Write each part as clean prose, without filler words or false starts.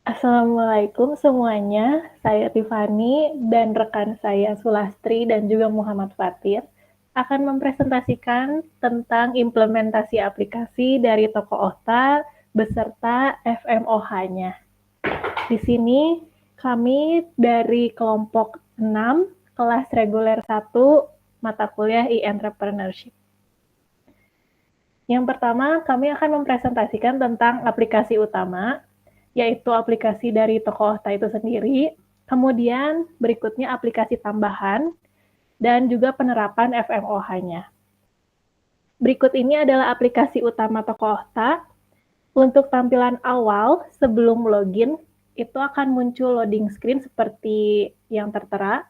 Assalamualaikum semuanya, saya Tiffany dan rekan saya Sulastri dan juga Muhammad Fatir akan mempresentasikan tentang implementasi aplikasi dari Toko Okta beserta FMOH-nya. Di sini kami dari kelompok 6, kelas reguler 1, mata kuliah e-entrepreneurship. Yang pertama, kami akan mempresentasikan tentang aplikasi utama, yaitu aplikasi dari Toko Okta itu sendiri. Kemudian berikutnya aplikasi tambahan dan juga penerapan FMOH-nya. Berikut ini adalah aplikasi utama Toko Okta. Untuk tampilan awal sebelum login, itu akan muncul loading screen seperti yang tertera.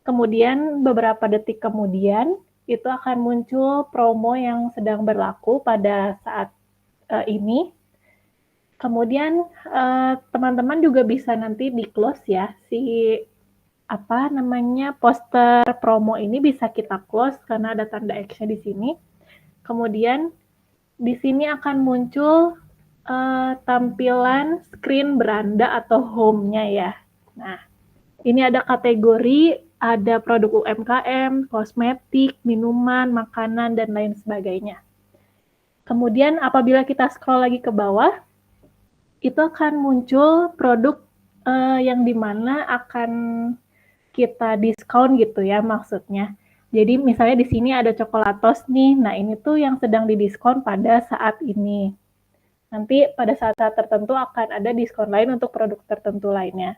Kemudian beberapa detik kemudian, itu akan muncul promo yang sedang berlaku pada saat ini. Kemudian teman-teman juga bisa nanti di close ya, poster promo ini bisa kita close karena ada tanda X-nya di sini. Kemudian di sini akan muncul tampilan screen beranda atau home-nya ya. Nah, ini ada kategori, ada produk UMKM, kosmetik, minuman, makanan, dan lain sebagainya. Kemudian apabila kita scroll lagi ke bawah, itu akan muncul produk yang dimana akan kita diskon gitu ya maksudnya. Jadi misalnya di sini ada coklatos nih, nah ini tuh yang sedang didiskon pada saat ini. Nanti pada saat-saat tertentu akan ada diskon lain untuk produk tertentu lainnya.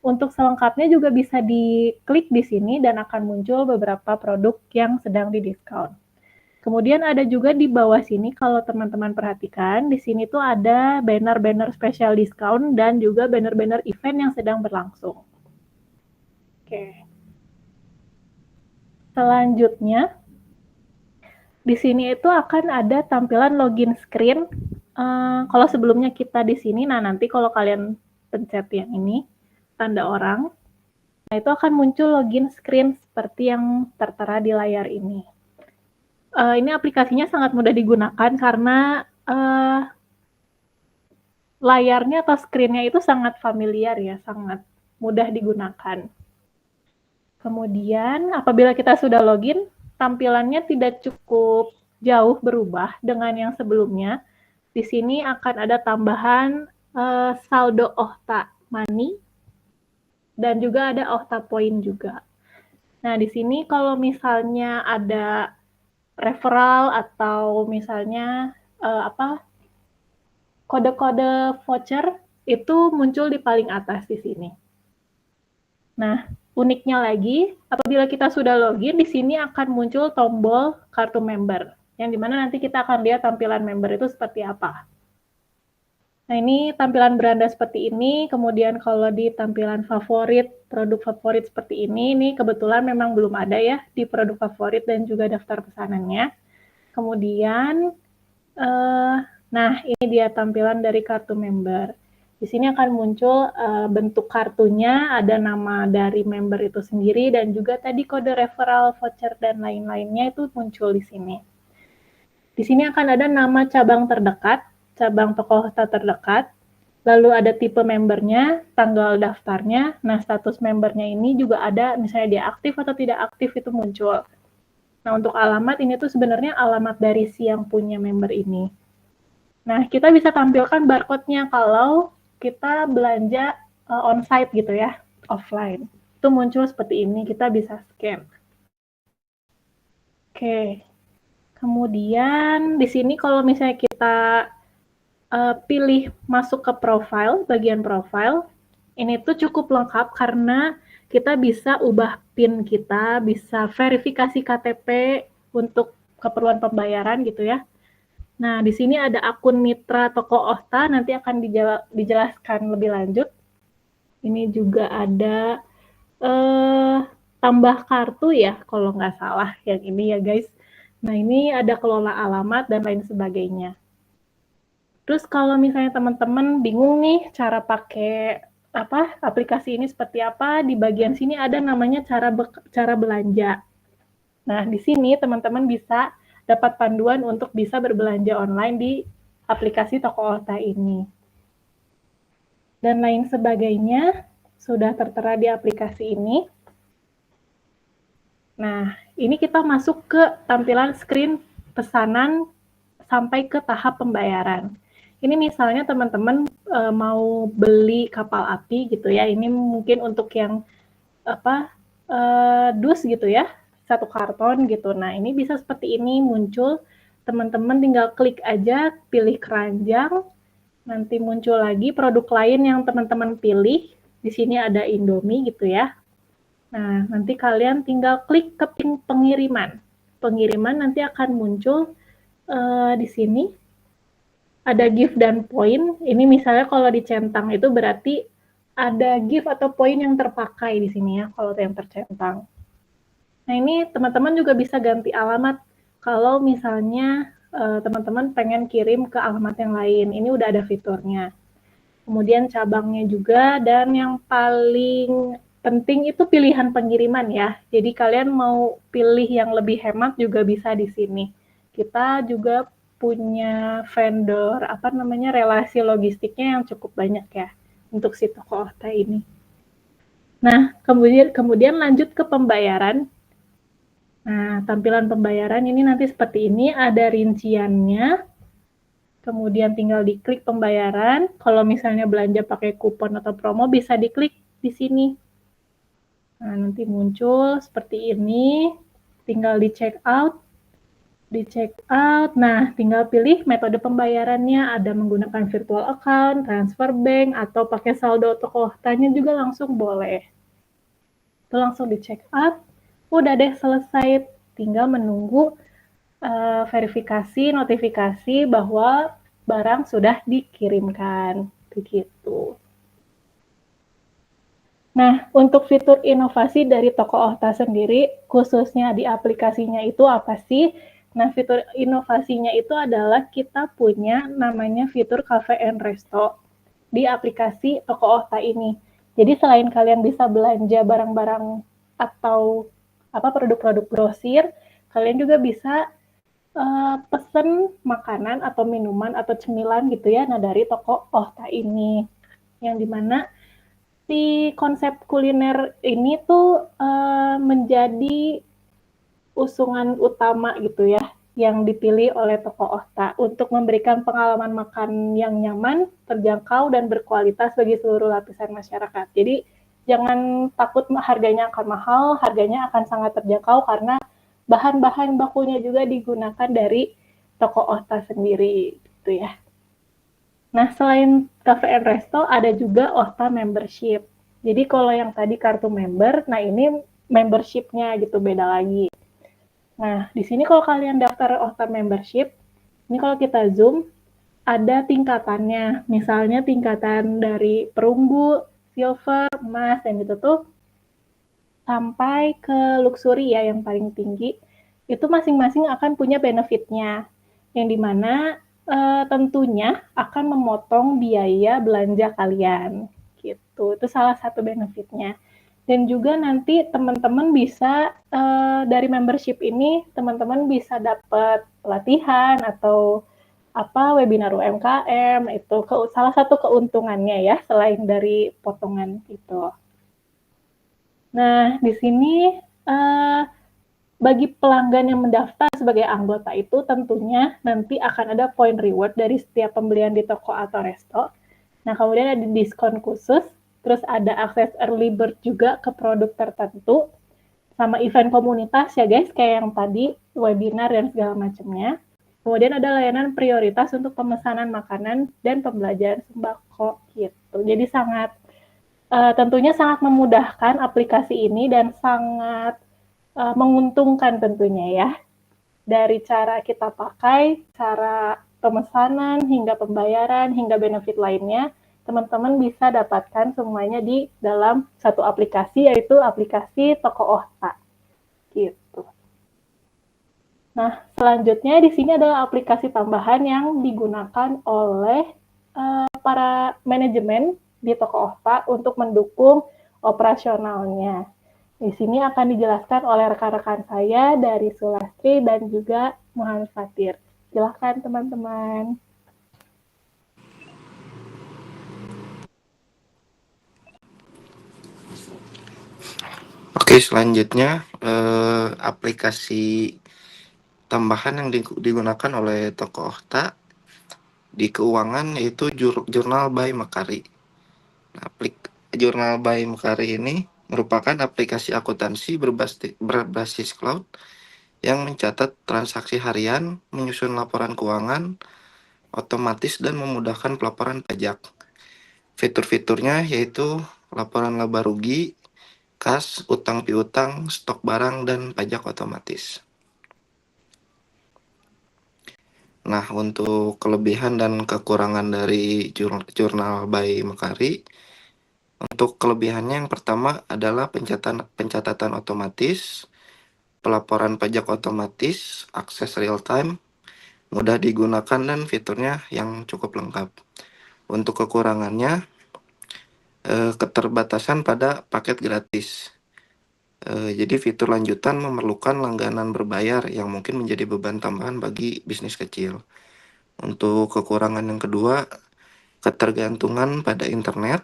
Untuk selengkapnya juga bisa diklik di sini dan akan muncul beberapa produk yang sedang didiskon. Kemudian ada juga di bawah sini kalau teman-teman perhatikan, di sini tuh ada banner-banner special discount dan juga banner-banner event yang sedang berlangsung. Oke. Selanjutnya, di sini itu akan ada tampilan login screen. Kalau sebelumnya kita di sini, nah nanti kalau kalian pencet yang ini, tanda orang, nah itu akan muncul login screen seperti yang tertera di layar ini. Ini aplikasinya sangat mudah digunakan karena layarnya atau screen-nya itu sangat familiar ya, sangat mudah digunakan. Kemudian apabila kita sudah login, tampilannya tidak cukup jauh berubah dengan yang sebelumnya. Di sini akan ada tambahan saldo Okta Money dan juga ada Okta Point juga. Nah, di sini kalau misalnya ada referral atau misalnya kode-kode voucher itu muncul di paling atas di sini. Nah, uniknya lagi, apabila kita sudah login, di sini akan muncul tombol kartu member, yang dimana nanti kita akan lihat tampilan member itu seperti apa. Nah, ini tampilan beranda seperti ini, kemudian kalau di tampilan favorit, produk favorit seperti ini kebetulan memang belum ada ya di produk favorit dan juga daftar pesanannya. Kemudian, nah ini dia tampilan dari kartu member. Di sini akan muncul bentuk kartunya, ada nama dari member itu sendiri, dan juga tadi kode referral, voucher, dan lain-lainnya itu muncul di sini. Di sini akan ada nama cabang terdekat, cabang Toko Okta terdekat, lalu ada tipe membernya, tanggal daftarnya, nah status membernya ini juga ada, misalnya dia aktif atau tidak aktif itu muncul. Nah untuk alamat ini tuh sebenarnya alamat dari si yang punya member ini. Nah kita bisa tampilkan barcode-nya kalau kita belanja on-site gitu ya, offline. Itu muncul seperti ini, kita bisa scan. Oke. Kemudian di sini kalau misalnya kita pilih masuk ke profile, bagian profile, ini tuh cukup lengkap karena kita bisa ubah PIN kita, bisa verifikasi KTP untuk keperluan pembayaran gitu ya. Nah, di sini ada akun mitra Toko Okta, nanti akan dijelaskan lebih lanjut. Ini juga ada tambah kartu ya, kalau nggak salah yang ini ya guys. Nah, ini ada kelola alamat dan lain sebagainya. Terus kalau misalnya teman-teman bingung nih cara pakai aplikasi ini seperti apa, di bagian sini ada namanya cara belanja. Nah, di sini teman-teman bisa dapat panduan untuk bisa berbelanja online di aplikasi Toko Okta ini. dan lain sebagainya sudah tertera di aplikasi ini. Nah, ini kita masuk ke tampilan screen pesanan sampai ke tahap pembayaran. Ini misalnya teman-teman mau beli kapal api gitu ya, ini mungkin untuk yang dus gitu ya, 1 karton gitu. Nah, ini bisa seperti ini muncul, teman-teman tinggal klik aja, pilih keranjang, nanti muncul lagi produk lain yang teman-teman pilih. Di sini ada Indomie gitu ya. Nah, nanti kalian tinggal klik ke pengiriman. Pengiriman nanti akan muncul di sini ada gift dan poin. Ini misalnya kalau dicentang itu berarti ada gift atau poin yang terpakai di sini ya, kalau yang tercentang. Nah, ini teman-teman juga bisa ganti alamat kalau misalnya teman-teman pengen kirim ke alamat yang lain. Ini udah ada fiturnya. Kemudian cabangnya juga, dan yang paling penting itu pilihan pengiriman ya. Jadi kalian mau pilih yang lebih hemat juga bisa di sini. Kita juga punya vendor relasi logistiknya yang cukup banyak ya untuk si toko Ohta ini. Nah, kemudian lanjut ke pembayaran. Nah, tampilan pembayaran ini nanti seperti ini, ada rinciannya. Kemudian tinggal diklik pembayaran. Kalau misalnya belanja pakai kupon atau promo bisa diklik di sini. Nah, nanti muncul seperti ini. Tinggal di check out. Nah, tinggal pilih metode pembayarannya. Ada menggunakan virtual account, transfer bank, atau pakai saldo toko Ohtanya juga langsung boleh. Itu langsung di check out. Udah deh selesai. Tinggal menunggu verifikasi, notifikasi bahwa barang sudah dikirimkan. Begitu. Nah, untuk fitur inovasi dari toko Ohta sendiri, khususnya di aplikasinya itu apa sih? Nah, fitur inovasinya itu adalah kita punya namanya fitur Cafe and Resto di aplikasi toko Ohta ini. Jadi selain kalian bisa belanja barang-barang atau produk-produk grosir, kalian juga bisa pesen makanan atau minuman atau cemilan gitu ya, nah dari toko Ohta ini. Yang dimana si konsep kuliner ini tuh menjadi usungan utama gitu ya, yang dipilih oleh toko Ohta untuk memberikan pengalaman makan yang nyaman, terjangkau, dan berkualitas bagi seluruh lapisan masyarakat. Jadi jangan takut harganya akan mahal, harganya akan sangat terjangkau karena bahan-bahan bakunya juga digunakan dari toko Ohta sendiri gitu ya. Nah, selain Cafe and Resto ada juga Ohta Membership. Jadi kalau yang tadi kartu member, nah ini membership-nya gitu beda lagi. Nah, di sini kalau kalian daftar Ohta Membership, ini kalau kita zoom ada tingkatannya. Misalnya tingkatan dari perunggu, silver, emas, dan gitu tuh sampai ke luxury ya yang paling tinggi, itu masing-masing akan punya benefitnya, yang dimana tentunya akan memotong biaya belanja kalian, gitu. Itu salah satu benefitnya. Dan juga nanti teman-teman bisa dari membership ini teman-teman bisa dapat pelatihan atau webinar UMKM, itu salah satu keuntungannya ya selain dari potongan itu. Nah, di sini bagi pelanggan yang mendaftar sebagai anggota itu tentunya nanti akan ada point reward dari setiap pembelian di toko atau resto. Nah, kemudian ada diskon khusus, terus ada akses early bird juga ke produk tertentu, sama event komunitas ya guys, kayak yang tadi, webinar dan segala macamnya. Kemudian ada layanan prioritas untuk pemesanan makanan dan pembelajaran sembako gitu. Jadi tentunya sangat memudahkan aplikasi ini dan sangat menguntungkan tentunya ya. Dari cara kita pakai, cara pemesanan, hingga pembayaran, hingga benefit lainnya, teman-teman bisa dapatkan semuanya di dalam satu aplikasi, yaitu aplikasi Toko Ohta. Gitu. Nah, selanjutnya di sini adalah aplikasi tambahan yang digunakan oleh para manajemen di Toko Ohta untuk mendukung operasionalnya. Di sini akan dijelaskan oleh rekan-rekan saya dari Sulastri dan juga Muhammad Fatir. Silahkan teman-teman. Oke, selanjutnya aplikasi tambahan yang digunakan oleh toko Okta di keuangan yaitu Jurnal by Makari. Jurnal by Makari ini merupakan aplikasi akuntansi berbasis cloud yang mencatat transaksi harian, menyusun laporan keuangan, otomatis dan memudahkan pelaporan pajak. Fitur-fiturnya yaitu laporan laba rugi, kas, utang piutang, stok barang, dan pajak otomatis. Nah, untuk kelebihan dan kekurangan dari jurnal by Makari, untuk kelebihannya yang pertama adalah pencatatan otomatis, pelaporan pajak otomatis, akses real time, mudah digunakan, dan fiturnya yang cukup lengkap. Untuk kekurangannya, keterbatasan pada paket gratis. Jadi fitur lanjutan memerlukan langganan berbayar yang mungkin menjadi beban tambahan bagi bisnis kecil. Untuk kekurangan yang kedua, ketergantungan pada internet.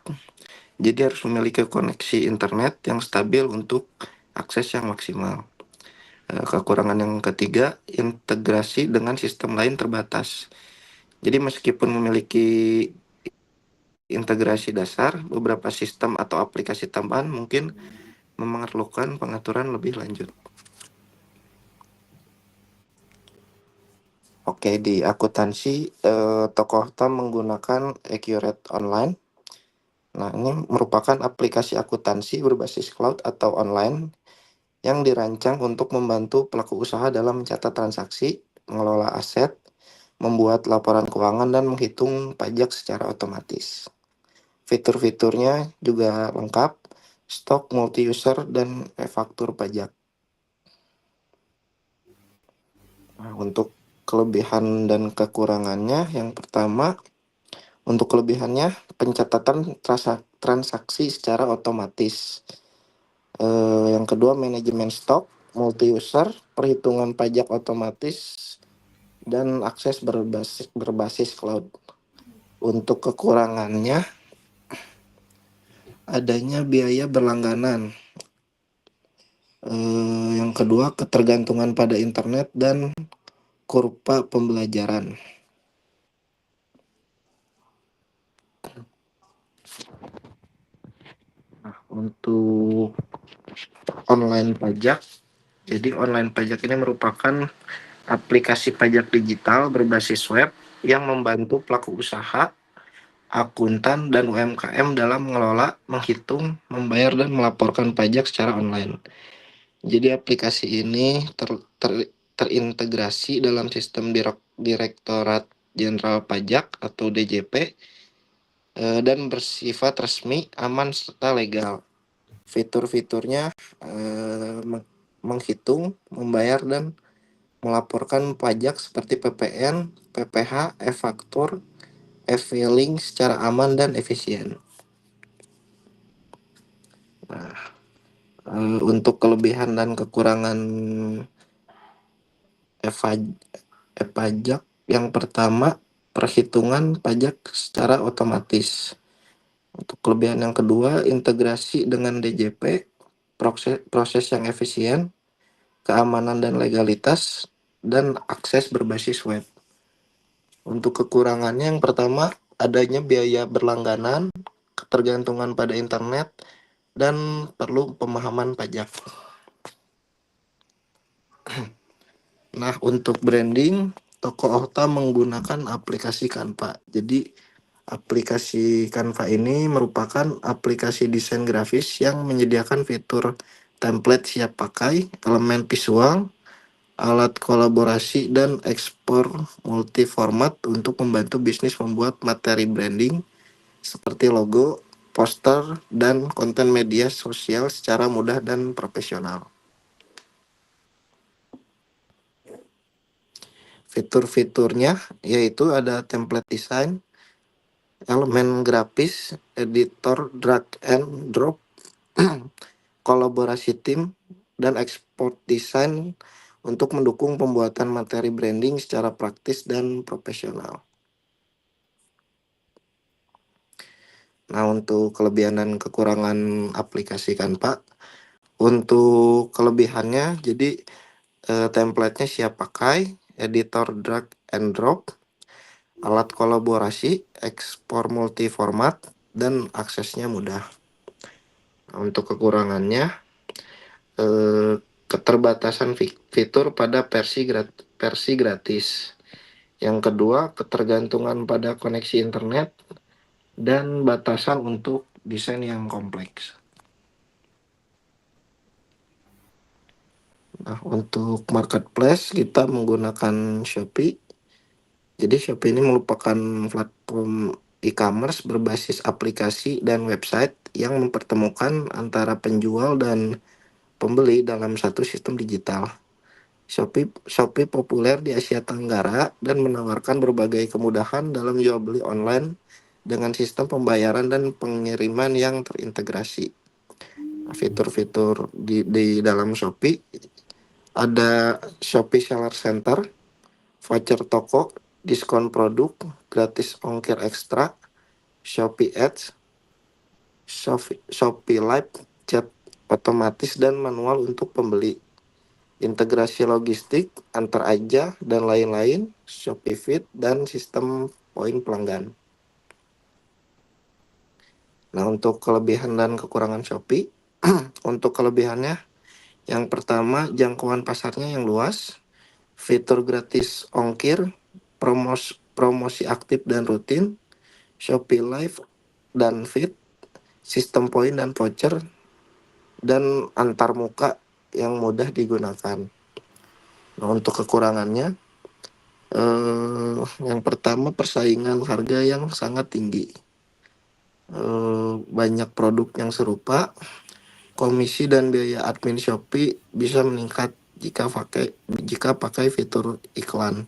Jadi harus memiliki koneksi internet yang stabil untuk akses yang maksimal. Kekurangan yang ketiga, integrasi dengan sistem lain terbatas. Jadi meskipun memiliki integrasi dasar, beberapa sistem atau aplikasi tambahan mungkin memerlukan pengaturan lebih lanjut. Oke, di akuntansi toko Okta menggunakan Accurate Online. Nah, ini merupakan aplikasi akuntansi berbasis cloud atau online yang dirancang untuk membantu pelaku usaha dalam mencatat transaksi, mengelola aset, membuat laporan keuangan, dan menghitung pajak secara otomatis. Fitur-fiturnya juga lengkap, stok multi-user, dan e-faktur pajak. Nah, untuk kelebihan dan kekurangannya, yang pertama, untuk kelebihannya, pencatatan transaksi secara otomatis. Yang kedua, manajemen stok, multi-user, perhitungan pajak otomatis, dan akses berbasis cloud. Untuk kekurangannya, adanya biaya berlangganan. Yang kedua, ketergantungan pada internet dan kurva pembelajaran. Nah, untuk online pajak, jadi online pajak ini merupakan aplikasi pajak digital berbasis web yang membantu pelaku usaha, akuntan, dan UMKM dalam mengelola, menghitung, membayar, dan melaporkan pajak secara online. Jadi aplikasi ini terintegrasi dalam sistem Direktorat Jenderal Pajak atau DJP dan bersifat resmi, aman, serta legal. Fitur-fiturnya menghitung, membayar, dan melaporkan pajak seperti PPN, PPH, e-faktur, e-filing secara aman dan efisien. Nah, untuk kelebihan dan kekurangan e-pajak, yang pertama, perhitungan pajak secara otomatis. Untuk kelebihan yang kedua, integrasi dengan DJP, proses yang efisien, keamanan dan legalitas, dan akses berbasis web. Untuk kekurangannya, yang pertama, adanya biaya berlangganan, ketergantungan pada internet, dan perlu pemahaman pajak. Nah, untuk branding, toko Okta menggunakan aplikasi Canva. Jadi, aplikasi Canva ini merupakan aplikasi desain grafis yang menyediakan fitur template siap pakai, elemen visual, alat kolaborasi, dan ekspor multi-format untuk membantu bisnis membuat materi branding seperti logo, poster, dan konten media sosial secara mudah dan profesional. Fitur-fiturnya yaitu ada template design, elemen grafis, editor drag and drop, kolaborasi tim, dan ekspor desain untuk mendukung pembuatan materi branding secara praktis dan profesional. Nah, untuk kelebihan dan kekurangan aplikasi Canva, Untuk kelebihannya, jadi template-nya siap pakai, editor drag and drop, alat kolaborasi, ekspor multi format, dan aksesnya mudah. Nah, untuk kekurangannya, keterbatasan fitur pada versi gratis. Yang kedua, ketergantungan pada koneksi internet dan batasan untuk desain yang kompleks. Nah, untuk marketplace kita menggunakan Shopee. Jadi Shopee ini merupakan platform e-commerce berbasis aplikasi dan website yang mempertemukan antara penjual dan pembeli dalam satu sistem digital. Shopee populer di Asia Tenggara dan menawarkan berbagai kemudahan dalam jual beli online dengan sistem pembayaran dan pengiriman yang terintegrasi. Fitur-fitur di dalam Shopee ada Shopee Seller Center, voucher toko, diskon produk, gratis ongkir ekstra, Shopee Ads, Shopee Live, chat otomatis dan manual untuk pembeli, integrasi logistik, antar aja, dan lain-lain, Shopee Fit, dan sistem poin pelanggan. Nah, untuk kelebihan dan kekurangan Shopee, untuk kelebihannya, yang pertama, jangkauan pasarnya yang luas, fitur gratis ongkir, promosi aktif dan rutin, Shopee Live dan Fit, sistem poin dan voucher, dan antar muka yang mudah digunakan. Nah, untuk kekurangannya, yang pertama persaingan harga yang sangat tinggi, banyak produk yang serupa, komisi dan biaya admin Shopee bisa meningkat jika pakai fitur iklan.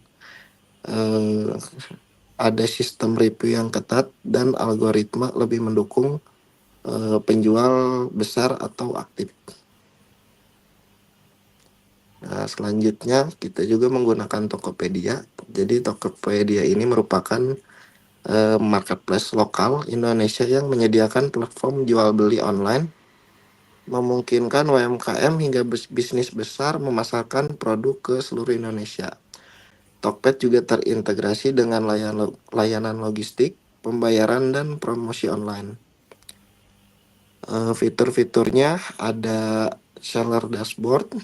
Ada sistem review yang ketat dan algoritma lebih mendukung penjual besar atau aktif. Nah, selanjutnya kita juga menggunakan Tokopedia. Jadi Tokopedia ini merupakan marketplace lokal Indonesia yang menyediakan platform jual beli online, memungkinkan UMKM hingga bisnis besar memasarkan produk ke seluruh Indonesia. Tokped juga terintegrasi dengan layanan logistik, pembayaran, dan promosi online. Fitur-fiturnya ada seller dashboard,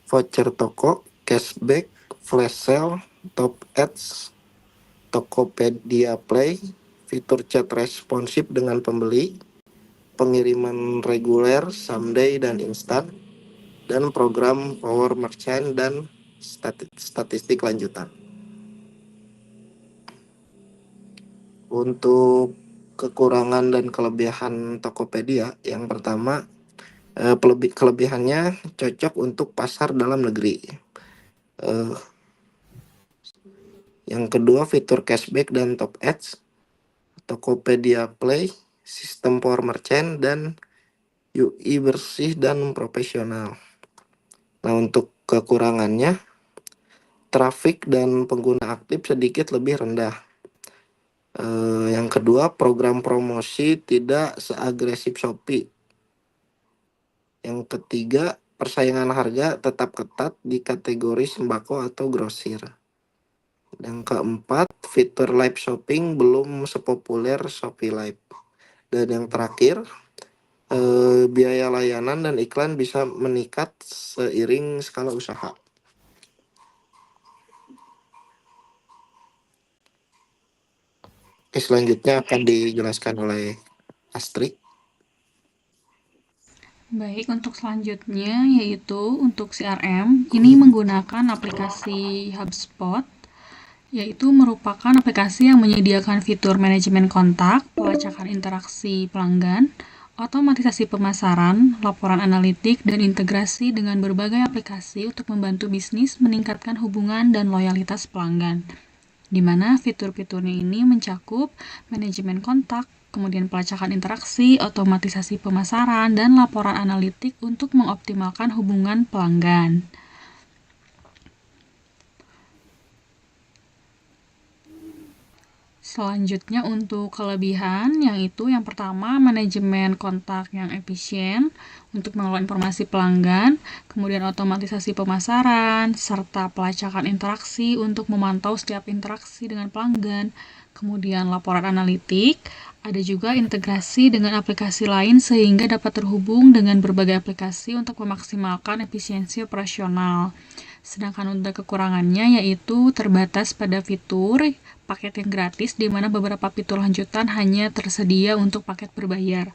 voucher toko, cashback, flash sale, top ads, Tokopedia Play, fitur chat responsif dengan pembeli, pengiriman reguler, someday, dan instan, dan program power merchant dan statistik lanjutan. Untuk kekurangan dan kelebihan Tokopedia, yang pertama, kelebihannya cocok untuk pasar dalam negeri. Yang kedua, fitur cashback dan top ads, Tokopedia Play, sistem power merchant, dan UI bersih dan profesional. Nah, untuk kekurangannya, trafik dan pengguna aktif sedikit lebih rendah. Yang kedua, program promosi tidak seagresif Shopee. Yang ketiga, persaingan harga tetap ketat di kategori sembako atau grosir. Yang keempat, fitur live shopping belum sepopuler Shopee Live. Dan yang terakhir, biaya layanan dan iklan bisa meningkat seiring skala usaha. Oke, selanjutnya akan dijelaskan oleh Astrid. Baik, untuk selanjutnya yaitu untuk CRM, ini menggunakan aplikasi HubSpot, yaitu merupakan aplikasi yang menyediakan fitur manajemen kontak, pelacakan interaksi pelanggan, otomatisasi pemasaran, laporan analitik, dan integrasi dengan berbagai aplikasi untuk membantu bisnis meningkatkan hubungan dan loyalitas pelanggan, di mana fitur-fiturnya ini mencakup manajemen kontak, kemudian pelacakan interaksi, otomatisasi pemasaran, dan laporan analitik untuk mengoptimalkan hubungan pelanggan. Selanjutnya untuk kelebihan, yang pertama manajemen kontak yang efisien untuk mengelola informasi pelanggan, kemudian otomatisasi pemasaran, serta pelacakan interaksi untuk memantau setiap interaksi dengan pelanggan, kemudian laporan analitik, ada juga integrasi dengan aplikasi lain sehingga dapat terhubung dengan berbagai aplikasi untuk memaksimalkan efisiensi operasional. Sedangkan untuk kekurangannya yaitu terbatas pada fitur paket yang gratis, di mana beberapa fitur lanjutan hanya tersedia untuk paket berbayar.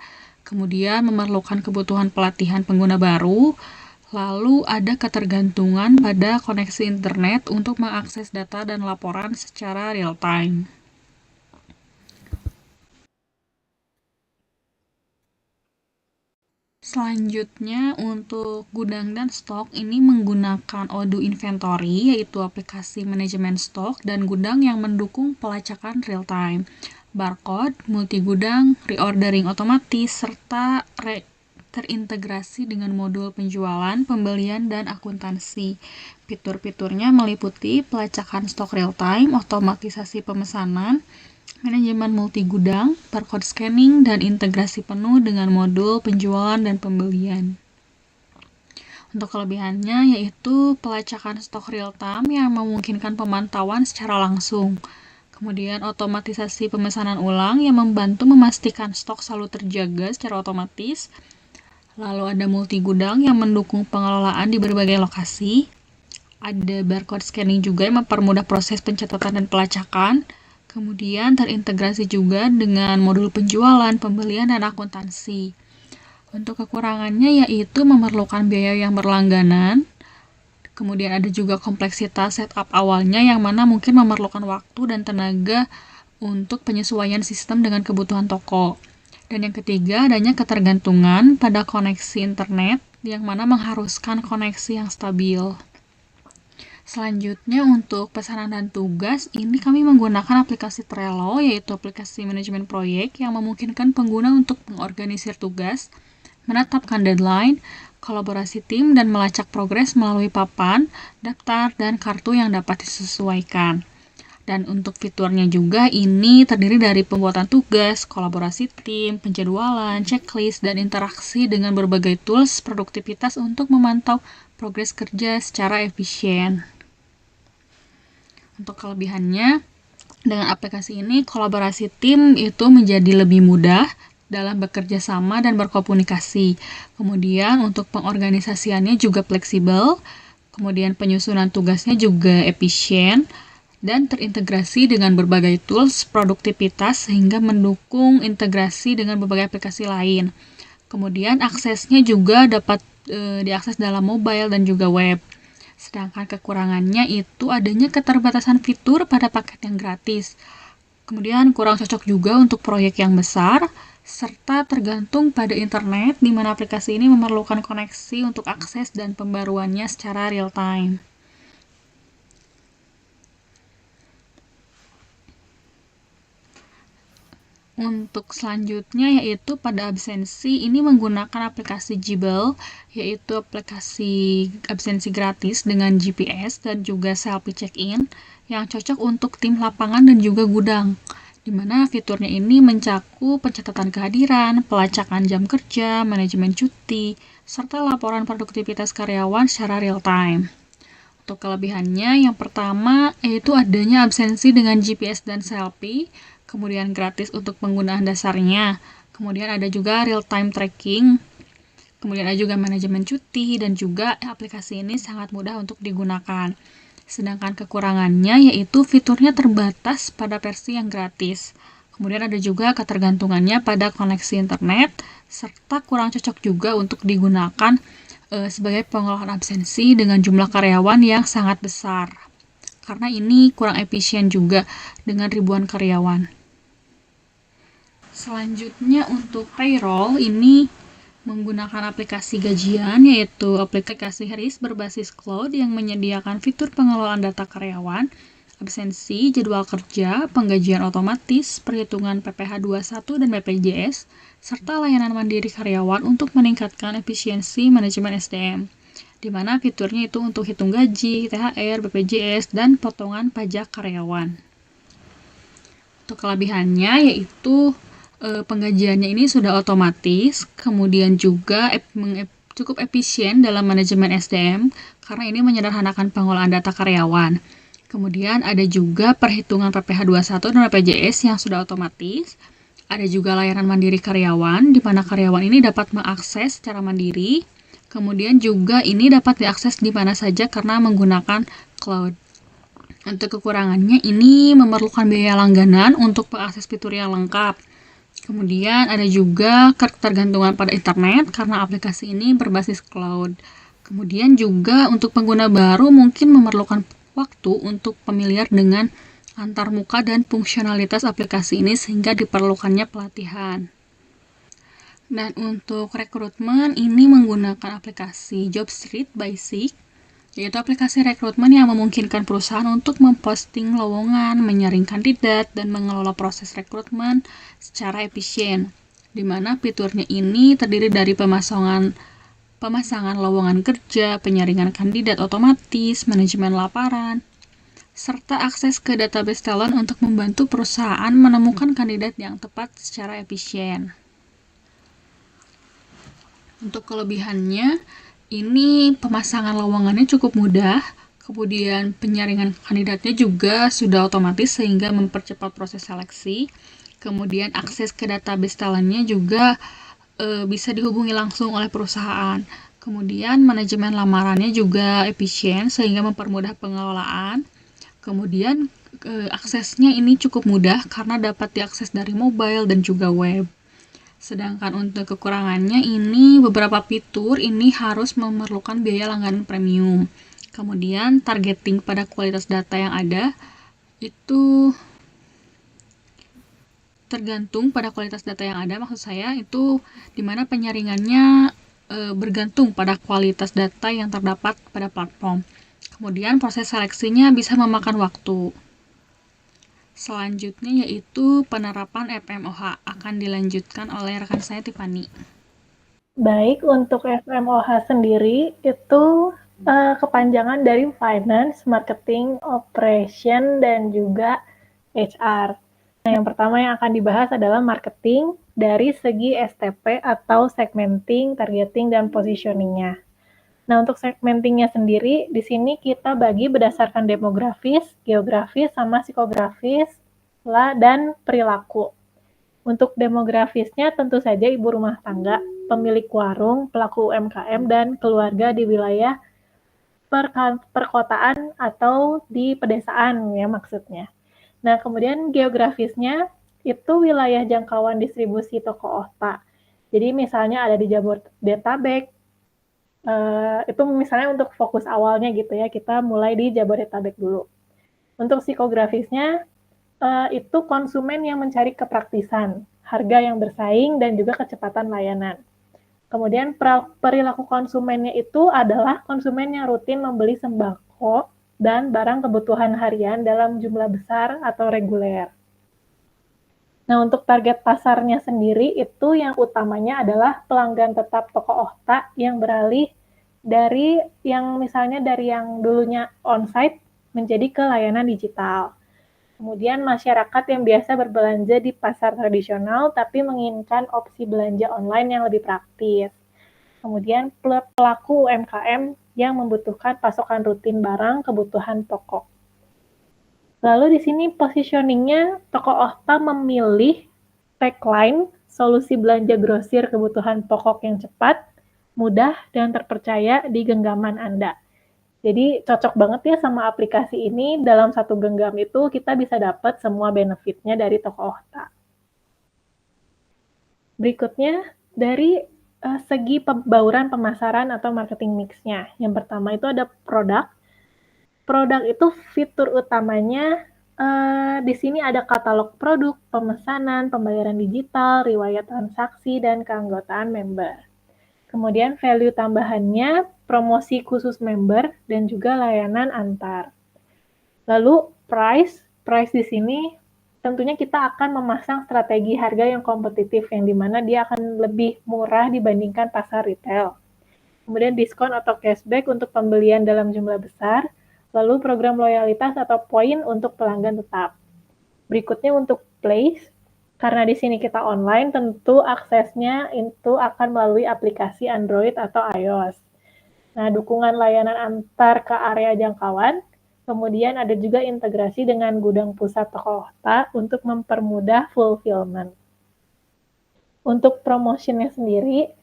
Kemudian memerlukan kebutuhan pelatihan pengguna baru, lalu ada ketergantungan pada koneksi internet untuk mengakses data dan laporan secara real time. Selanjutnya untuk gudang dan stok ini menggunakan Odoo Inventory, yaitu aplikasi manajemen stok dan gudang yang mendukung pelacakan real time, barcode, multi gudang, reordering otomatis, serta terintegrasi dengan modul penjualan, pembelian, dan akuntansi. Fitur-fiturnya meliputi pelacakan stok real time, otomatisasi pemesanan, manajemen multi gudang, barcode scanning, dan integrasi penuh dengan modul penjualan dan pembelian. Untuk kelebihannya yaitu pelacakan stok real time yang memungkinkan pemantauan secara langsung. Kemudian otomatisasi pemesanan ulang yang membantu memastikan stok selalu terjaga secara otomatis. Lalu ada multi gudang yang mendukung pengelolaan di berbagai lokasi. Ada barcode scanning juga yang mempermudah proses pencatatan dan pelacakan. Kemudian terintegrasi juga dengan modul penjualan, pembelian, dan akuntansi. Untuk kekurangannya yaitu memerlukan biaya yang berlangganan. Kemudian ada juga kompleksitas setup awalnya yang mana mungkin memerlukan waktu dan tenaga untuk penyesuaian sistem dengan kebutuhan toko. Dan yang ketiga adanya ketergantungan pada koneksi internet yang mana mengharuskan koneksi yang stabil. Selanjutnya untuk pesanan dan tugas, ini kami menggunakan aplikasi Trello, yaitu aplikasi manajemen proyek yang memungkinkan pengguna untuk mengorganisir tugas, menetapkan deadline, kolaborasi tim, dan melacak progres melalui papan, daftar, dan kartu yang dapat disesuaikan. Dan untuk fiturnya juga ini terdiri dari pembuatan tugas, kolaborasi tim, penjadwalan, checklist, dan interaksi dengan berbagai tools produktivitas untuk memantau progres kerja secara efisien. Untuk kelebihannya, dengan aplikasi ini kolaborasi tim itu menjadi lebih mudah dalam bekerja sama dan berkomunikasi. Kemudian untuk pengorganisasiannya juga fleksibel, kemudian penyusunan tugasnya juga efisien, dan terintegrasi dengan berbagai tools produktivitas sehingga mendukung integrasi dengan berbagai aplikasi lain. Kemudian aksesnya juga dapat diakses dalam mobile dan juga web. Sedangkan kekurangannya itu adanya keterbatasan fitur pada paket yang gratis. Kemudian kurang cocok juga untuk proyek yang besar, serta tergantung pada internet di mana aplikasi ini memerlukan koneksi untuk akses dan pembaruannya secara real time. Untuk selanjutnya yaitu pada absensi, ini menggunakan aplikasi Jibble, yaitu aplikasi absensi gratis dengan GPS dan juga selfie check-in yang cocok untuk tim lapangan dan juga gudang, di mana fiturnya ini mencakup pencatatan kehadiran, pelacakan jam kerja, manajemen cuti, serta laporan produktivitas karyawan secara real time. Untuk kelebihannya, yang pertama yaitu adanya absensi dengan GPS dan selfie, kemudian gratis untuk penggunaan dasarnya, kemudian ada juga real-time tracking, kemudian ada juga manajemen cuti, dan juga aplikasi ini sangat mudah untuk digunakan. Sedangkan kekurangannya yaitu fiturnya terbatas pada versi yang gratis. Kemudian ada juga ketergantungannya pada koneksi internet, serta kurang cocok juga untuk digunakan sebagai pengolahan absensi dengan jumlah karyawan yang sangat besar. Karena ini kurang efisien juga dengan ribuan karyawan. Selanjutnya untuk payroll ini menggunakan aplikasi gajian, yaitu aplikasi HRIS berbasis cloud yang menyediakan fitur pengelolaan data karyawan, absensi, jadwal kerja, penggajian otomatis, perhitungan PPh 21 dan BPJS, serta layanan mandiri karyawan untuk meningkatkan efisiensi manajemen SDM, di mana fiturnya itu untuk hitung gaji, THR, BPJS, dan potongan pajak karyawan. Untuk kelebihannya yaitu penggajiannya ini sudah otomatis, kemudian juga cukup efisien dalam manajemen SDM karena ini menyederhanakan pengolahan data karyawan. Kemudian ada juga perhitungan PPh 21 dan BPJS yang sudah otomatis. Ada juga layanan mandiri karyawan, di mana karyawan ini dapat mengakses secara mandiri. Kemudian juga ini dapat diakses di mana saja karena menggunakan cloud. Untuk kekurangannya ini memerlukan biaya langganan untuk mengakses fitur yang lengkap. Kemudian ada juga ketergantungan pada internet karena aplikasi ini berbasis cloud. Kemudian juga untuk pengguna baru mungkin memerlukan waktu untuk familiar dengan antarmuka dan fungsionalitas aplikasi ini sehingga diperlukannya pelatihan. Dan untuk rekrutmen ini menggunakan aplikasi Jobstreet by Seek, yaitu aplikasi rekrutmen yang memungkinkan perusahaan untuk memposting lowongan, menyaring kandidat, dan mengelola proses rekrutmen secara efisien, di mana fiturnya ini terdiri dari pemasangan lowongan kerja, penyaringan kandidat otomatis, manajemen laparan, serta akses ke database talent untuk membantu perusahaan menemukan kandidat yang tepat secara efisien. Untuk kelebihannya, ini pemasangan lowongannya cukup mudah, kemudian penyaringan kandidatnya juga sudah otomatis sehingga mempercepat proses seleksi. Kemudian akses ke database talentnya juga bisa dihubungi langsung oleh perusahaan. Kemudian manajemen lamarannya juga efisien sehingga mempermudah pengelolaan. Kemudian aksesnya ini cukup mudah karena dapat diakses dari mobile dan juga web. Sedangkan untuk kekurangannya ini beberapa fitur ini harus memerlukan biaya langganan premium. Kemudian targeting pada kualitas data yang ada itu tergantung pada kualitas data yang ada, maksud saya itu dimana penyaringannya bergantung pada kualitas data yang terdapat pada platform. Kemudian proses seleksinya bisa memakan waktu. Selanjutnya yaitu penerapan FMOH akan dilanjutkan oleh rekan saya Tiffany. Baik, untuk FMOH sendiri itu kepanjangan dari Finance, Marketing, Operation, dan juga HR. Nah, yang pertama yang akan dibahas adalah marketing dari segi STP atau segmenting, targeting, dan positioning-nya. Nah, untuk segmentingnya sendiri, di sini kita bagi berdasarkan demografis, geografis, sama psikografis, dan perilaku. Untuk demografisnya tentu saja ibu rumah tangga, pemilik warung, pelaku UMKM, dan keluarga di wilayah perkotaan atau di pedesaan ya maksudnya. Nah, kemudian geografisnya itu wilayah jangkauan distribusi toko OHTA. Jadi misalnya ada di Jabodetabek, itu misalnya untuk fokus awalnya gitu ya, kita mulai di Jabodetabek dulu. Untuk psikografisnya, itu konsumen yang mencari kepraktisan, harga yang bersaing, dan juga kecepatan layanan. Kemudian perilaku konsumennya itu adalah konsumen yang rutin membeli sembako dan barang kebutuhan harian dalam jumlah besar atau reguler. Nah, untuk target pasarnya sendiri itu yang utamanya adalah pelanggan tetap toko OHTA yang beralih dari yang misalnya dari yang dulunya onsite menjadi ke layanan digital. Kemudian masyarakat yang biasa berbelanja di pasar tradisional tapi menginginkan opsi belanja online yang lebih praktis. Kemudian pelaku UMKM yang membutuhkan pasokan rutin barang kebutuhan pokok. Lalu di sini positioningnya toko OHTA memilih tagline solusi belanja grosir kebutuhan pokok yang cepat, mudah, dan terpercaya di genggaman Anda. Jadi cocok banget ya sama aplikasi ini, dalam satu genggam itu kita bisa dapat semua benefitnya dari toko OHTA. Berikutnya dari segi bauran pemasaran atau marketing mix-nya. Yang pertama itu ada produk. Produk itu fitur utamanya di sini ada katalog produk, pemesanan, pembayaran digital, riwayat transaksi, dan keanggotaan member. Kemudian value tambahannya, promosi khusus member, dan juga layanan antar. Lalu price di sini tentunya kita akan memasang strategi harga yang kompetitif, yang dimana dia akan lebih murah dibandingkan pasar retail. Kemudian diskon atau cashback untuk pembelian dalam jumlah besar, lalu program loyalitas atau poin untuk pelanggan tetap. Berikutnya untuk marketplace. Karena di sini kita online, tentu aksesnya itu akan melalui aplikasi Android atau iOS. Nah, dukungan layanan antar ke area jangkauan, kemudian ada juga integrasi dengan gudang pusat toko kota untuk mempermudah fulfillment. Untuk promotionnya sendiri,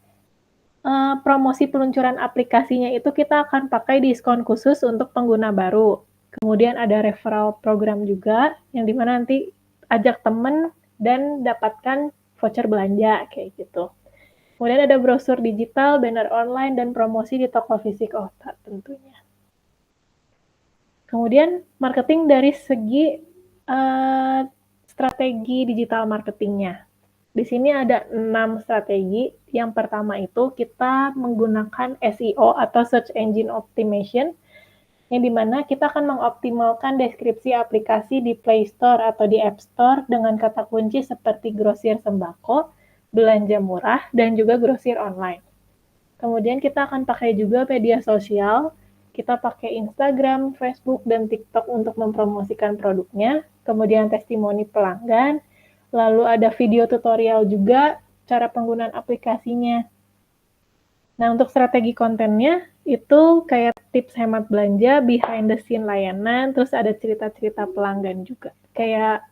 promosi peluncuran aplikasinya itu kita akan pakai diskon khusus untuk pengguna baru. Kemudian ada referral program juga, yang dimana nanti ajak temen dan dapatkan voucher belanja, kayak gitu. Kemudian ada brosur digital, banner online, dan promosi di toko fisik OTA tentunya. Kemudian marketing dari segi strategi digital marketingnya. Di sini ada 6 strategi. Yang pertama itu kita menggunakan SEO atau Search Engine Optimization, yang dimana kita akan mengoptimalkan deskripsi aplikasi di Play Store atau di App Store dengan kata kunci seperti grosir sembako, belanja murah, dan juga grosir online. Kemudian kita akan pakai juga media sosial, kita pakai Instagram, Facebook, dan TikTok untuk mempromosikan produknya, kemudian testimoni pelanggan, lalu ada video tutorial juga cara penggunaan aplikasinya. Nah, untuk strategi kontennya, itu kayak tips hemat belanja, behind the scene layanan, terus ada cerita-cerita pelanggan juga. Kayak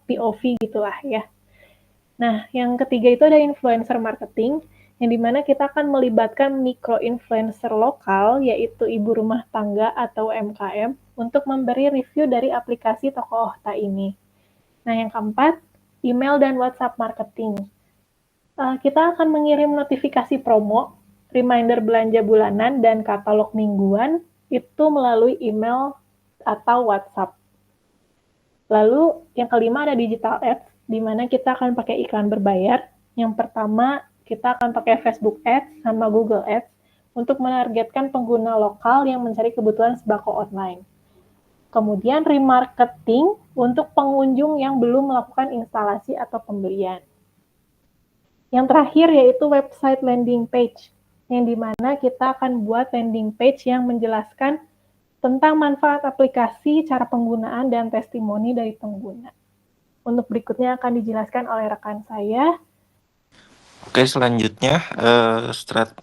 POV gitulah ya. Nah, yang ketiga itu ada influencer marketing, yang dimana kita akan melibatkan micro-influencer lokal, yaitu ibu rumah tangga atau UMKM, untuk memberi review dari aplikasi toko OTA ini. Nah, yang keempat, email dan WhatsApp marketing. Kita akan mengirim notifikasi promo, reminder belanja bulanan, dan katalog mingguan itu melalui email atau WhatsApp. Lalu yang kelima ada digital ads, di mana kita akan pakai iklan berbayar. Yang pertama kita akan pakai Facebook Ads sama Google Ads untuk menargetkan pengguna lokal yang mencari kebutuhan sembako online. Kemudian remarketing untuk pengunjung yang belum melakukan instalasi atau pembelian. Yang terakhir yaitu website landing page, yang dimana kita akan buat landing page yang menjelaskan tentang manfaat aplikasi, cara penggunaan, dan testimoni dari pengguna. Untuk berikutnya akan dijelaskan oleh rekan saya. Oke, selanjutnya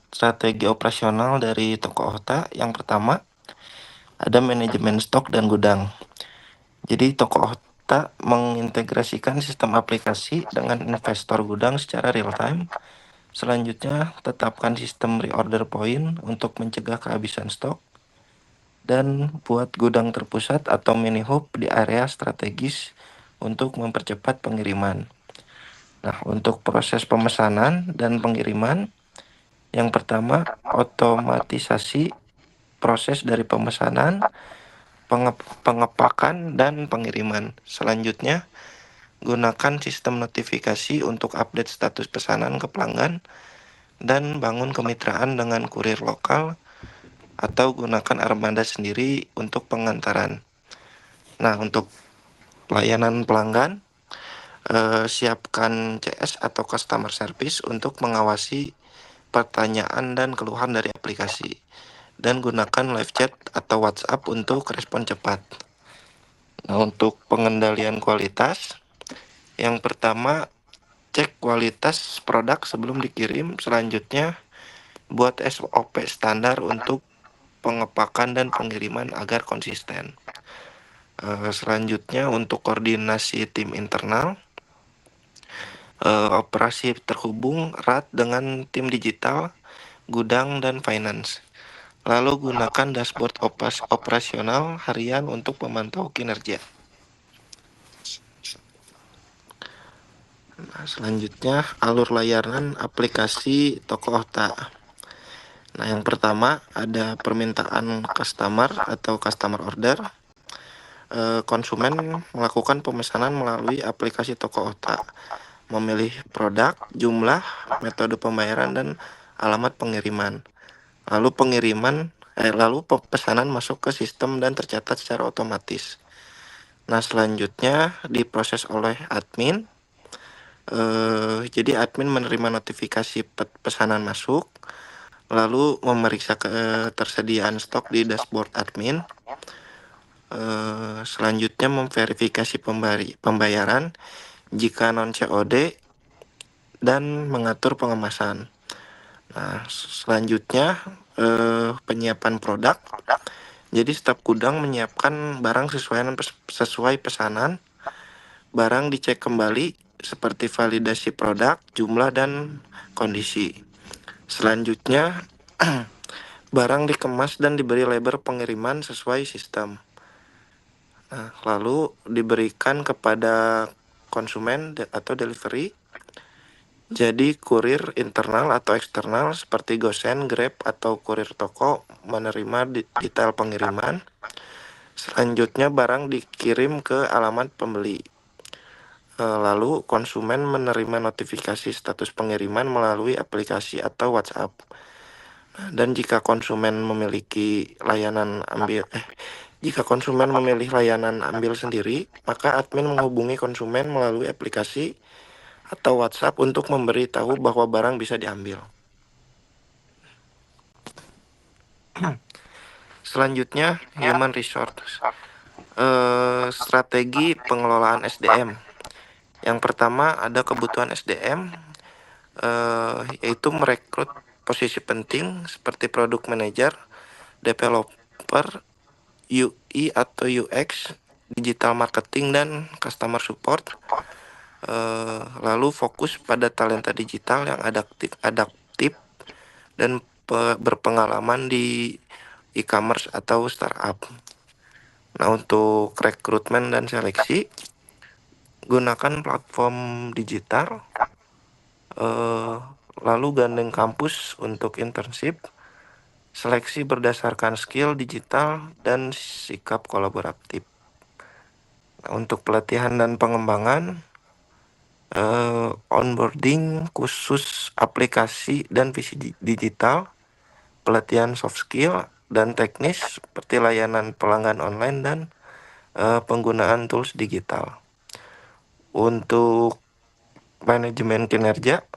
strategi operasional dari toko OTA. Yang pertama ada manajemen stok dan gudang. Jadi toko OTA mengintegrasikan sistem aplikasi dengan investor gudang secara real time. Selanjutnya, tetapkan sistem reorder point untuk mencegah kehabisan stok dan buat gudang terpusat atau mini hub di area strategis untuk mempercepat pengiriman. Nah, untuk proses pemesanan dan pengiriman, yang pertama, otomatisasi proses dari pemesanan, pengepakan, dan pengiriman. Selanjutnya, gunakan sistem notifikasi untuk update status pesanan ke pelanggan dan bangun kemitraan dengan kurir lokal atau gunakan armada sendiri untuk pengantaran. Nah, untuk pelayanan pelanggan, siapkan CS atau customer service untuk mengawasi pertanyaan dan keluhan dari aplikasi, dan gunakan live chat atau WhatsApp untuk respon cepat. Nah, untuk pengendalian kualitas, yang pertama, cek kualitas produk sebelum dikirim. Selanjutnya, buat SOP standar untuk pengepakan dan pengiriman agar konsisten. Selanjutnya, untuk koordinasi tim internal, operasi terhubung erat dengan tim digital, gudang, dan finance. Lalu gunakan dashboard operasional harian untuk memantau kinerja. Nah, selanjutnya alur layanan aplikasi toko OTA. Nah, yang pertama ada permintaan customer atau customer order. Konsumen melakukan pemesanan melalui aplikasi toko OTA, memilih produk, jumlah, metode pembayaran, dan alamat pengiriman. Lalu pesanan masuk ke sistem dan tercatat secara otomatis. Nah, selanjutnya diproses oleh admin. Jadi admin menerima notifikasi pesanan masuk, lalu memeriksa ketersediaan stok di dashboard admin, Selanjutnya memverifikasi pembayaran jika non COD dan mengatur pengemasan. Nah, selanjutnya penyiapan produk. Jadi staf gudang menyiapkan barang sesuai pesanan. Barang dicek kembali seperti validasi produk, jumlah, dan kondisi. Selanjutnya barang dikemas dan diberi label pengiriman sesuai sistem. Nah, lalu diberikan kepada konsumen atau delivery. Jadi kurir internal atau eksternal seperti GoSend, Grab, atau kurir toko menerima detail pengiriman. Selanjutnya barang dikirim ke alamat pembeli. Lalu konsumen menerima notifikasi status pengiriman melalui aplikasi atau WhatsApp. Dan jika konsumen memiliki jika konsumen memilih layanan ambil sendiri, maka admin menghubungi konsumen melalui aplikasi atau WhatsApp untuk memberitahu bahwa barang bisa diambil. Selanjutnya, human resource. Strategi pengelolaan SDM. Yang pertama ada kebutuhan SDM, yaitu merekrut posisi penting seperti product manager, developer, UI atau UX, digital marketing, dan customer support. Lalu fokus pada talenta digital yang adaptif dan berpengalaman di e-commerce atau startup. Nah, untuk rekrutmen dan seleksi, gunakan platform digital, lalu gandeng kampus untuk internship, seleksi berdasarkan skill digital, dan sikap kolaboratif. Nah, untuk pelatihan dan pengembangan, onboarding khusus aplikasi dan visi digital, pelatihan soft skill dan teknis seperti layanan pelanggan online dan penggunaan tools digital. Untuk manajemen kinerja,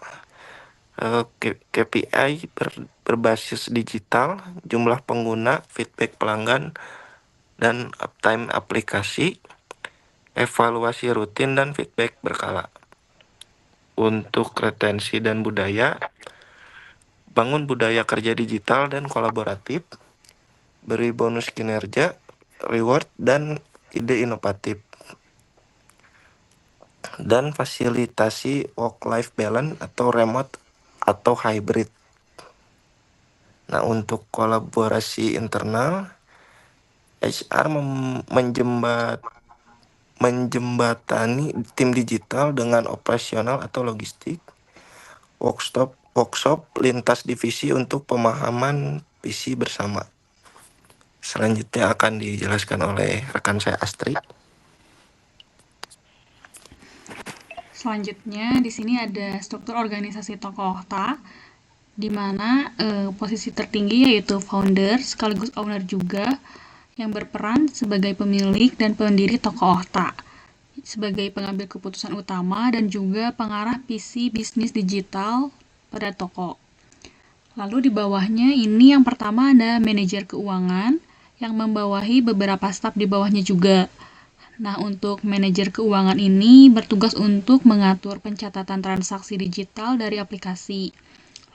KPI berbasis digital, jumlah pengguna, feedback pelanggan, dan uptime aplikasi, evaluasi rutin, dan feedback berkala. Untuk retensi dan budaya, bangun budaya kerja digital dan kolaboratif, beri bonus kinerja, reward, dan ide inovatif, dan fasilitasi work-life balance atau remote atau hybrid. Nah, untuk kolaborasi internal, HR menjembatani tim digital dengan operasional atau logistik, workshop lintas divisi untuk pemahaman visi bersama. Selanjutnya akan dijelaskan oleh rekan saya Astri. Selanjutnya di sini ada struktur organisasi Toko Okta, di mana posisi tertinggi yaitu founder sekaligus owner juga, yang berperan sebagai pemilik dan pendiri Toko Okta, sebagai pengambil keputusan utama dan juga pengarah visi bisnis digital pada toko. Lalu di bawahnya ini yang pertama ada manajer keuangan yang membawahi beberapa staf di bawahnya juga. Nah, untuk manajer keuangan ini bertugas untuk mengatur pencatatan transaksi digital dari aplikasi,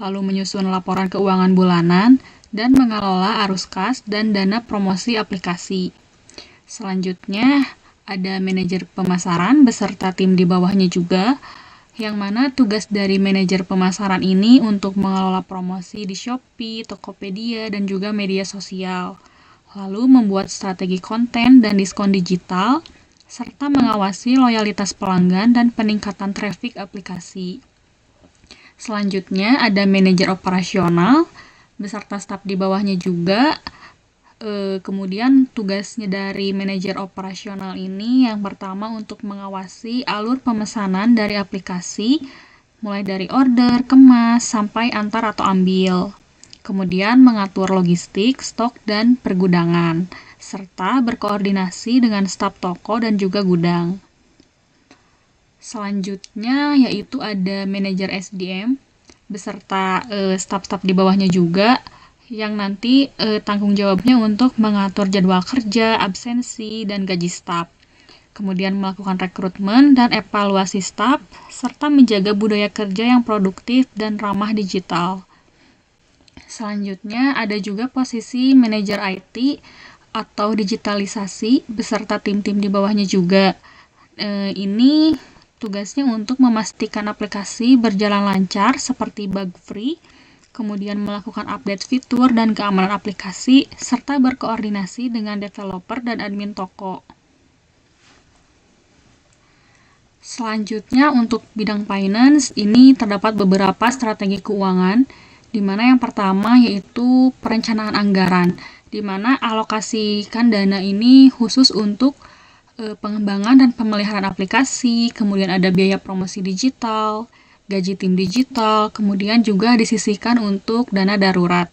lalu menyusun laporan keuangan bulanan, dan mengelola arus kas dan dana promosi aplikasi. Selanjutnya, ada manajer pemasaran beserta tim di bawahnya juga, yang mana tugas dari manajer pemasaran ini untuk mengelola promosi di Shopee, Tokopedia, dan juga media sosial. Lalu membuat strategi konten dan diskon digital, serta mengawasi loyalitas pelanggan dan peningkatan traffic aplikasi. Selanjutnya ada manajer operasional beserta staf di bawahnya juga. Kemudian tugasnya dari manajer operasional ini yang pertama untuk mengawasi alur pemesanan dari aplikasi, mulai dari order, kemas, sampai antar atau ambil. Kemudian mengatur logistik, stok, dan pergudangan, serta berkoordinasi dengan staf toko dan juga gudang. Selanjutnya yaitu ada manajer SDM beserta staf-staf di bawahnya juga, yang nanti tanggung jawabnya untuk mengatur jadwal kerja, absensi, dan gaji staf. Kemudian melakukan rekrutmen dan evaluasi staf, serta menjaga budaya kerja yang produktif dan ramah digital. Selanjutnya ada juga posisi manajer IT atau digitalisasi beserta tim-tim di bawahnya juga. Ini tugasnya untuk memastikan aplikasi berjalan lancar seperti bug free, kemudian melakukan update fitur dan keamanan aplikasi, serta berkoordinasi dengan developer dan admin toko. Selanjutnya untuk bidang finance, ini terdapat beberapa strategi keuangan, di mana yang pertama yaitu perencanaan anggaran, di mana alokasikan dana ini khusus untuk pengembangan dan pemeliharaan aplikasi, kemudian ada biaya promosi digital, gaji tim digital, kemudian juga disisihkan untuk dana darurat.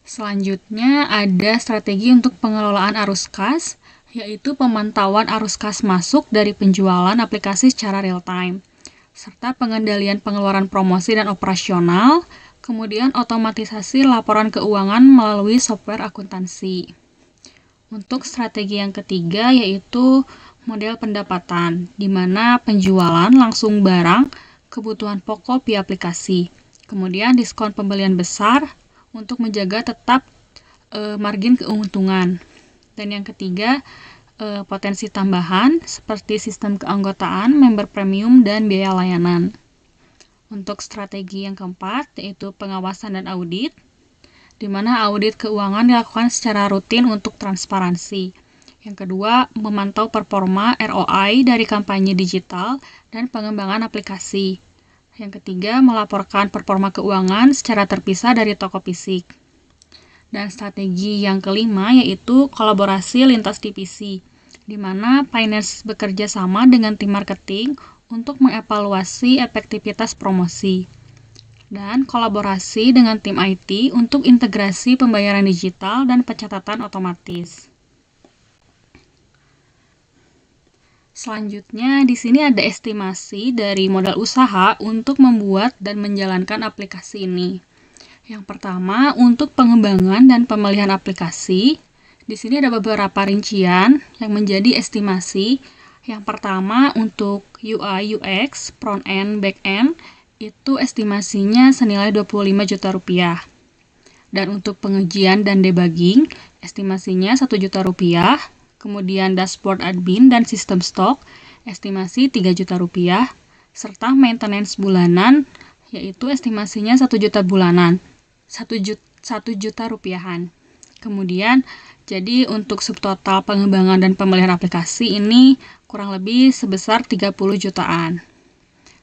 Selanjutnya ada strategi untuk pengelolaan arus kas, yaitu pemantauan arus kas masuk dari penjualan aplikasi secara real time, serta pengendalian pengeluaran promosi dan operasional, kemudian otomatisasi laporan keuangan melalui software akuntansi. Untuk strategi yang ketiga yaitu model pendapatan, di mana penjualan langsung barang, kebutuhan pokok via aplikasi, kemudian diskon pembelian besar untuk menjaga tetap margin keuntungan. Dan yang ketiga, potensi tambahan seperti sistem keanggotaan, member premium, dan biaya layanan. Untuk strategi yang keempat yaitu pengawasan dan audit, di mana audit keuangan dilakukan secara rutin untuk transparansi. Yang kedua, memantau performa ROI dari kampanye digital dan pengembangan aplikasi. Yang ketiga, melaporkan performa keuangan secara terpisah dari toko fisik. Dan strategi yang kelima yaitu kolaborasi lintas divisi, di mana finance bekerja sama dengan tim marketing untuk mengevaluasi efektivitas promosi. Dan kolaborasi dengan tim IT untuk integrasi pembayaran digital dan pencatatan otomatis. Selanjutnya, di sini ada estimasi dari modal usaha untuk membuat dan menjalankan aplikasi ini. Yang pertama, untuk pengembangan dan pemeliharaan aplikasi, di sini ada beberapa rincian yang menjadi estimasi. Yang pertama, untuk UI UX, front end, back end, itu estimasinya senilai 25 juta rupiah. Dan untuk pengujian dan debugging, estimasinya 1 juta rupiah. Kemudian dashboard admin dan sistem stok, estimasi 3 juta rupiah, serta maintenance bulanan, yaitu estimasinya 1 juta bulanan, 1 juta rupiahan. Kemudian, jadi untuk subtotal pengembangan dan pemeliharaan aplikasi ini kurang lebih sebesar 30 jutaan.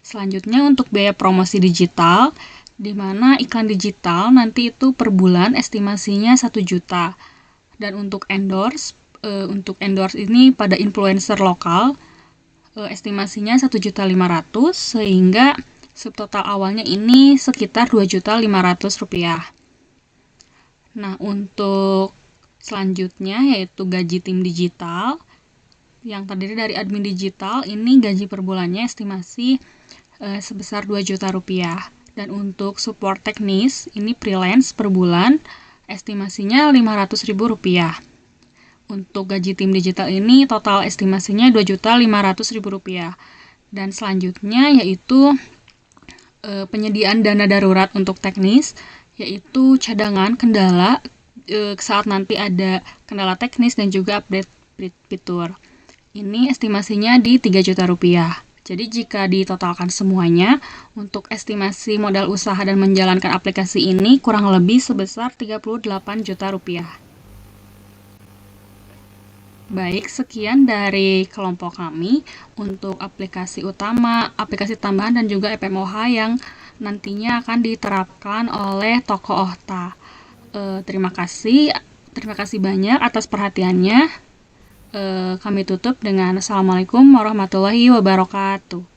Selanjutnya untuk biaya promosi digital, di mana iklan digital nanti itu per bulan estimasinya 1 juta. Dan untuk endorse ini pada influencer lokal, estimasinya 1.500.000 sehingga subtotal awalnya ini sekitar 2.500.000 rupiah. Nah, untuk selanjutnya yaitu gaji tim digital yang terdiri dari admin digital, ini gaji per bulannya estimasi sebesar 2 juta rupiah. Dan untuk support teknis, ini freelance per bulan estimasinya 500.000 rupiah. Untuk gaji tim digital ini total estimasinya 2.500.000 rupiah. Dan selanjutnya yaitu penyediaan dana darurat untuk teknis, yaitu cadangan kendala saat nanti ada kendala teknis dan juga update fitur. Ini estimasinya di 3 juta rupiah. Jadi jika ditotalkan semuanya, untuk estimasi modal usaha dan menjalankan aplikasi ini kurang lebih sebesar 38 juta rupiah. Baik, sekian dari kelompok kami untuk aplikasi utama, aplikasi tambahan, dan juga FMOH yang nantinya akan diterapkan oleh Toko Ohta. Terima kasih banyak atas perhatiannya. Kami tutup dengan Assalamualaikum warahmatullahi wabarakatuh.